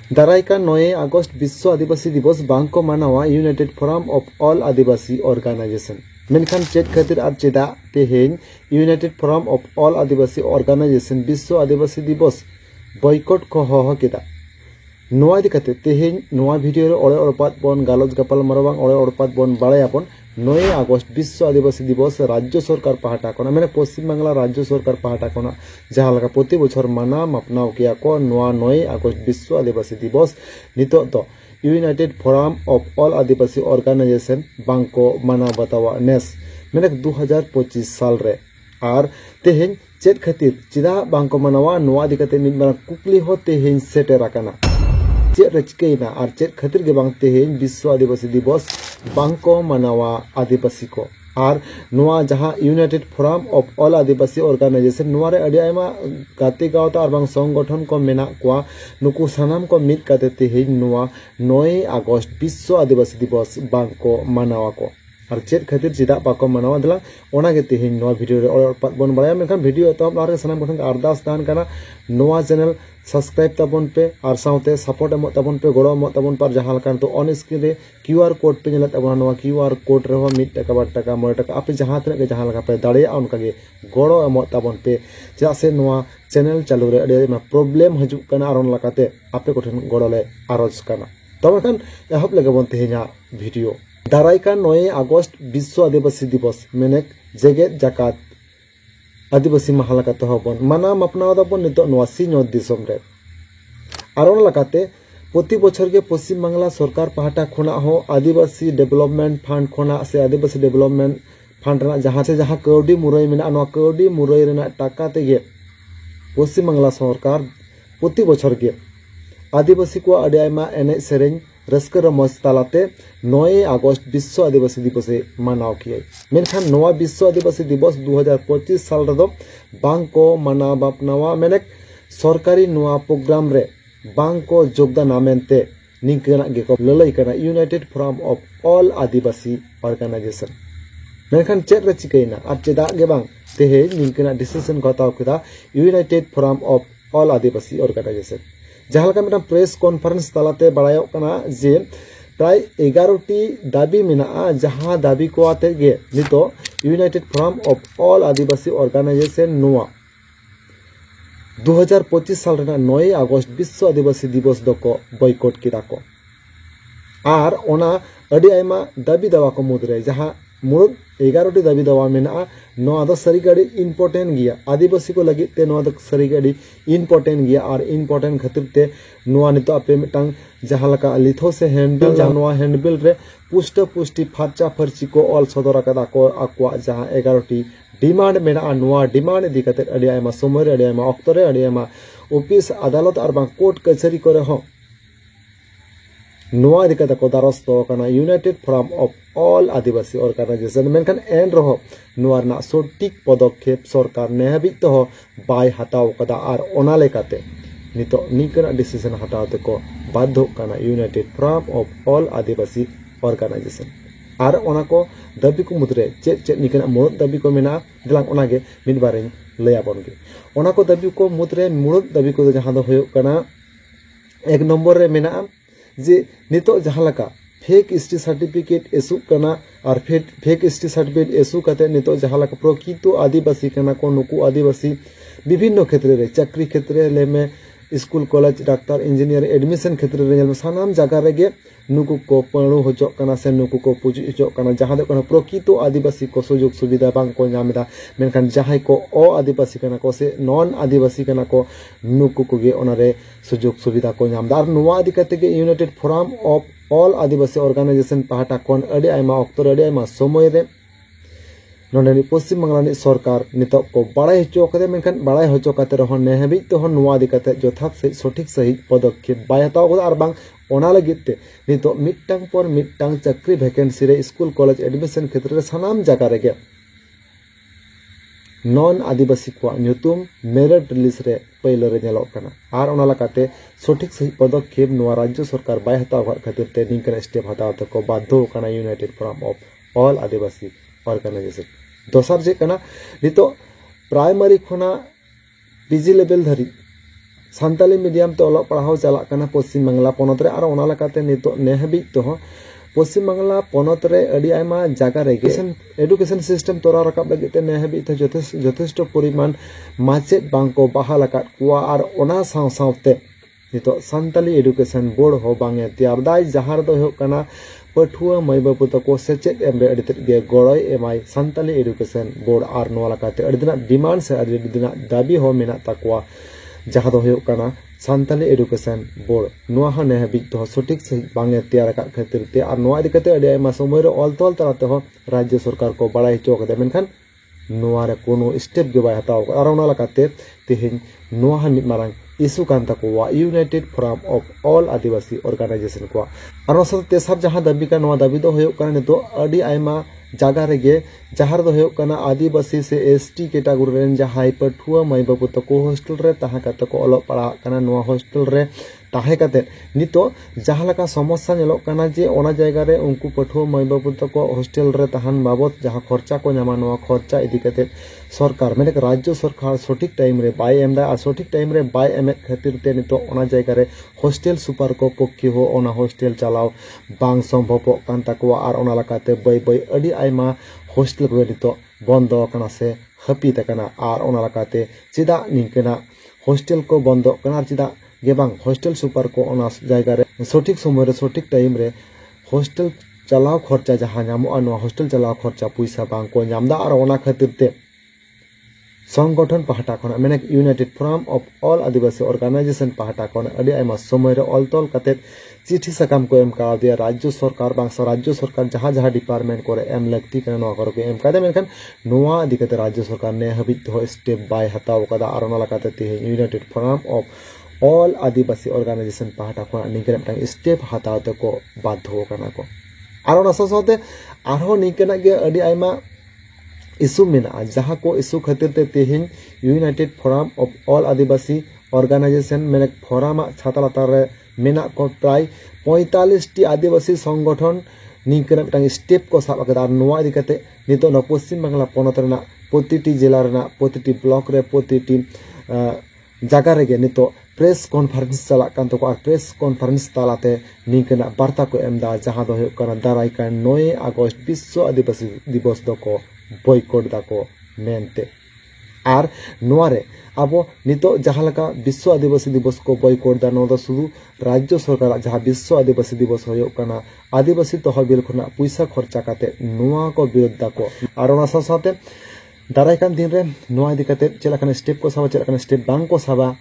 दारायकान 9 August विश्व आदिवासी दिवस बांग को मानावा united forum of all Adivasi organisation मेनखान चेत खातिर आर चेदा तेहेन united forum of all Adivasi organisation विश्व आदिवासी दिवस बॉयकॉट को होह केदा नोआ दिखाते तेहेन नोआ वीडियो रे ओरे ओरपात बन गालोज गपाल मारबांग ओरे ओरपात बन बाड़ायापन 9 আগস্ট विश्व आदिवासी दिवस राज्य सरकार पाहाटा कोना मैंने पश्चिम बांगला राज्य सरकार पाहाटा कोना जहां लगा प्रति बछर माना मापनाव किया को नोआ 9 আগস্ট विश्व आदिवासी दिवस नितो तो united forum of all Adivasi organisation बांको माना बतावा नेस मैंने 2025 साल रे आर तेहेन चेत खातिर चिदा बांको मानावा नोआ दिखाते मिदमारा कुकली हो तेहेन सेटेर आकाना चेत रचकेना आर चेत खातिर के बांग तेहेन विश्व आदिवासी दिवस बांको मानावा आदिवासी को आर नोआ जहां United forum of all Adivasi Organisation नोआ रे अडी आयमा गाते गावता आर बांग संगठन को मेना कोआ नुकु सनाम को मिट काते तेहेन नोआ 9 আগস্ট विश्व आदिवासी दिवस बांको मानावा को और चेत खातिर चिदा बाको मानावा दला ओनागे तेहेन नोआ वीडियो रे और बन बड़ाया मेनखान वीडियो तो लारे सनाम गठन अरदास दान काना नोआ चैनल सब्सक्राइब ताबन पे और साउते सपोर्ट एमो ताबन पे गड़ो एमो ताबन पर जहां लकान तो ऑन स्क्रीन रे क्यूआर कोड पे नेला ताबन नोआ क्यूआर कोड रे हो 1 টাকা 2 টাকা 9 টাকা आपे जहां तने के जहां लगा पे दाड़िया उनका गे गड़ो एमो ताबन पे जा से नोआ चैनल चालू रे अडे मा प्रॉब्लम हजु काना आरोन लकाते आपे कोठन गड़ो ले आरोज काना तबे खान एहब लगे बन तेहेना वीडियो दारायकान 9 আগস্ট विश्व आदिवासी दिवस मेनेक जेगेत जाकात आदिवासी महालका तहबन माना मापना दाबन नितो नोआसी नोद दिसम रे आरोन लकाते प्रति बछर के पश्चिम बांगला सरकार पाहाटा खोना हो आदिवासी डेवलपमेंट फंड खोना से आदिवासी डेवलपमेंट फंड रे जहां से जहां कौडी मुरई मेना नो कौडी मुरई रेना टाका तेगे पश्चिम बांगला सरकार प्रति बछर के आदिवासी को अडे आयमा एने सेरेन रस्कर रमज तालाते 9 আগস্ট विश्व आदिवासी दिवस मानाव किए मेनखान नोआ विश्व आदिवासी दिवस 2025 साल रे बांको माना बापनावा मेनेक सरकारी नोआ प्रोग्राम रे बांको योगदान आमेनते निंकना गेको ललई कना United forum of all Adivasi organisation मेनखान चेत रे चिकैना आर चेदा गे बांग तेहे निंकना डिसीजन को हताव केदा united forum of all Adivasi organisation जहां लगा मेटा प्रेस कॉन्फ्रेंस तालाते बड़ायो कना जे प्राय 11टी दाबी मेना जहां दाबी को आते गे नितो United forum of all Adivasi Organisation नोआ 2025 साल रेना 9 আগস্ট विश्व आदिवासी दिवस दको बॉयकॉट किदा को आर ओना अडी आयमा दाबी दावा को मुद्रे जहां मुरुद 11टी दाबी दावा मेना नोआ दो सरी गाड़ी इंपोर्टेंट गिया आदिवासी को लगी ते नोआ दो सरी गाड़ी इंपोर्टेंट गिया और इंपोर्टेंट खातिर ते नोआ नितो आपे मिटांग जहां लका लिथो से हैंडबिल नोआ हैंडबिल रे पुष्टि फार्चा फर्ची को ऑल सदरा कदा को आक्वा जहां 11टी डिमांड मेना नोआ डिमांड दिकते अडी आयमा समय रे अडी आयमा ऑक्टो रे अडी आयमा ऑफिस अदालत और बा कोर्ट कचहरी करे हो नोआ दिकते को दारस्तो कना United forum of all Adivasi organisation मेनखान एन रहो नोआ ना सटीक पदक्षेप सरकार ने हबी तो बाय हताव कदा और ओना लेकाते नितो निकना डिसीजन हतावते को बाध्य कना United forum of all Adivasi Organisation और ओना को दाबी को मुद्रे चेत निकना मुरुद दाबी को मेना दिलांग ओनागे मिद बारे लयाबन गे ओना को दाबी को मुद्रे मुरुद दाबी को जहां दो होयो कना एक नंबर रे मेना जे नितो जहां लका फेक एसटी सर्टिफिकेट एसु कना और फेक एसटी सर्टिफिकेट एसु कते नितो जहां लका प्रकृतो आदिवासी कना को नुकु आदिवासी विभिन्न क्षेत्र रे चक्री क्षेत्र ले में school college doctor engineer admission क्षेत्र रे सानाम जगह रे नुकु को पणु होजो कना से नुकु को पुजु होजो कना जहां दे कना प्रकृतो आदिवासी को सुयोग सुविधा बांग को नामदा मेनखान जहां को अ आदिवासी कना को से नॉन आदिवासी कना को नुकु को गे ओनारे सुयोग सुविधा को नामदा और नोआ दिकते के united forum of all Adivasi organisation पाहाटा कोन अडी आयमा ऑक्टोर अडी आयमा समय रे नोंडे पश्चिम बांगला सरकार नितो को बड़ाई हचो कते मेनखान बड़ाई हचो कते रहो नेहबी तो नोआ दिकते यथार्थ सही सठिक सही पदक्षेप बाय हताव और बांग ओना लगिते नितो मिटटांग पर मिटटांग चाकरी वैकेंसी रे स्कूल कॉलेज एडमिशन क्षेत्र रे सानाम जगह रे नॉन आदिवासी को न्यूतुम मेरिट लिस्ट रे पहले रे नेलो कना और ओना लकाते सठिक सही पदक्षेप नोआ राज्य सरकार बाय हताव खातिर ते निकन स्टेप हताव त को बाध्य कना United forum of all Adivasi Organisation दोसर जे कना नितो प्राइमरी खोना पीजी लेवल धरी सानताली मीडियम ते ओलग पढ़ाव चला काना पश्चिम बांग्ला पोनत रे आर ओना लकाते नितो नेहबि तो पश्चिम बांग्ला पोनत रे अडी आयमा जागा रे एडुकेशन सिस्टम तोरा रकाब लगे ते नेहबि तो यथेष्ट परिमाण माचेद बांको बहाल आकाद कुआ आर ओना साव सावते नितो सानताली एडुकेशन बोर्ड हो बांगे त्याबदाय जहार दो हो काना पठुआ मई बाबू तको सेचेद एमरे अडी गे गड़य एमाय सानताली एडुकेशन बोर्ड आर नोआ लकाते अडी दिना डिमांड से अडी दिना दाबी हो मेना तकवा जहां दो हो काना सानताली एडुकेशन बोर्ड नोआ हा नेहबि तो सठिक से बांगे तैयार का खातिर ते आर नोआ इदी कते अडी आयमा समय रे ऑलतोल तराते हो राज्य सरकार को बड़ाई हचो कदे मेनखान नोआ रे कोनो स्टेप गे बाय हताव आर ओना लकाते तेहिन नोआ हा मिद मारांग इशू कान तकवा United forum of all Adivasi Organisation को आरो सते सब जहां दाबी का नोआ दाबी दो होयो काना तो अडी आयमा जागा रेगे जहार दो होयो काना आदिवासी से एसटी कैटेगरी रेन जहाय पठुआ मई बाबू तको हॉस्टल रे ताहा का तको ओलो पढ़ा काना नोआ हॉस्टल रे ताहे काते नितो जहां लका समस्या नेलो काना जे ओना जायगा रे उनको पठुआ मई बाबू तको हॉस्टल रे ताहान बाबत जहां खर्चा को न्यामा नोआ खर्चा इदी काते सरकार मेने राज्य सरकार सठिक टाइम रे बाय एमदा आ सठिक टाइम रे बाय एम खातिर ते नितो ओना जायगा रे हॉस्टल सुपर को पक्की हो ओना हॉस्टल चलाव बांग संभव कान तकवा आर ओना लकाते बय बय अडी आयमा हॉस्टल को नितो बंद काना से हपी तकना आर ओना लकाते चिदा निंकना हॉस्टल को बंद काना चिदा गेबांग हॉस्टल सुपर को ओना जायगा रे सठिक समय रे सठिक टाइम रे हॉस्टल चलाव खर्चा जहां नामो अनो हॉस्टल चलाव खर्चा पैसा बांग को नामदा आर ओना खातिर ते संगठन पहाटा खन माने united forum of all Adivasi organisation पहाटा खन अडी आयमा समय रे ऑलतोल कते चिठी सकाम को एम का दिया राज्य सरकार बांगसा राज्य सरकार जहां जहां डिपार्टमेंट करे एम लगती कना नोआ को एम कादे मेनखान नोआ दिकते राज्य सरकार ने हबित हो स्टेप बाय हताव कदा आर ओना लकाते ते united forum of all Adivasi organisation पहाटा खन निकरे मटांग स्टेप हताव ते को बाध्य कना को आर ओना साथे आरो निकना गे अडी आयमा इशू मेना जहां को इशू खातिर ते तेहिन united forum of all Adivasi organisation मेने फोरम छातालातार रे मेना को प्राय 45 टी आदिवासी संगठन निकरे मटांग स्टेप को साब अकदा नोआ इदी कते नितो न पश्चिम बांग्ला पोनत रेना प्रतिटी जिला रेना प्रतिटी ब्लॉक रे प्रतिटी जागा रे नितो प्रेस कॉन्फ्रेंस चला कान तो प्रेस कॉन्फ्रेंस तालाते निकना वार्ता को एमदा जहां दो हो काना दाराय का 9 अगस्त विश्व आदिवासी दिवस दो को बॉयकॉट दाको मेनते आर नोआरे अब नितो जहां लका विश्व आदिवासी दिवस को बॉयकॉट दा नोदा सुदु राज्य सरकार जहां विश्व आदिवासी दिवस होयो काना आदिवासी तहबिल खना पैसा खर्चा काते नोआ को विरोध दाको आर ओना साथे दाराय कान दिन रे नोआ इदी काते चेलाखान स्टेप को साबा चेलाखान स्टेप बांग को साबा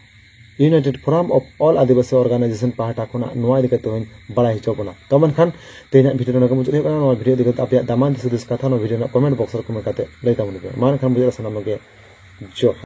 united forum of all Adivasi organisation पहाटा खना नोआ इदी काते बड़ा हिचोबना तो मनखान तेना भिडियो नका मुचुद हेकना नोआ भिडियो दिगत आपया दामान दिस कथा नो भिडियो ना कमेंट बॉक्स रे कमेंट काते लैता मुनिबे मानखान बुझा सनामगे जो